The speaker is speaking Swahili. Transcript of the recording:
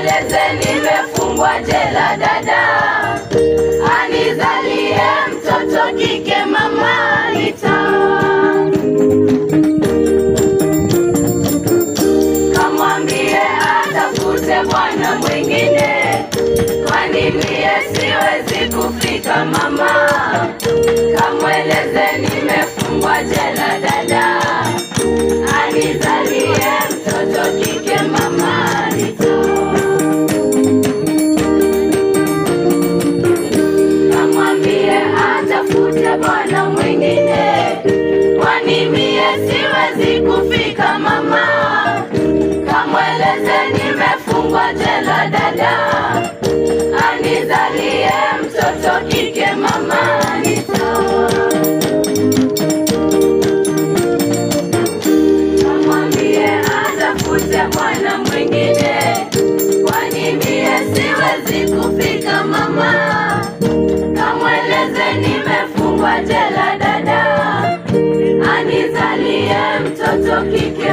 kamweleze nimefungwa jela dada, anizalie mtoto kike mama Anita. Kamwambie atafute bwana mwingine, kwani mie siwezi kufika mama. Kamweleze nimefungwa jela dada, anizalie mtoto kike mama Anita. Kamwambie atafute bwana mwingine, kwani mie siwezi kufika mama. Kamweleze nimefungwa jela dada, anizalie mtoto kike mama Anita. Kamwambie atafute bwana mwingine, kwani mie siwezi kufika mama. Kamweleze nimefungwa jela dada, anizalie mtoto kike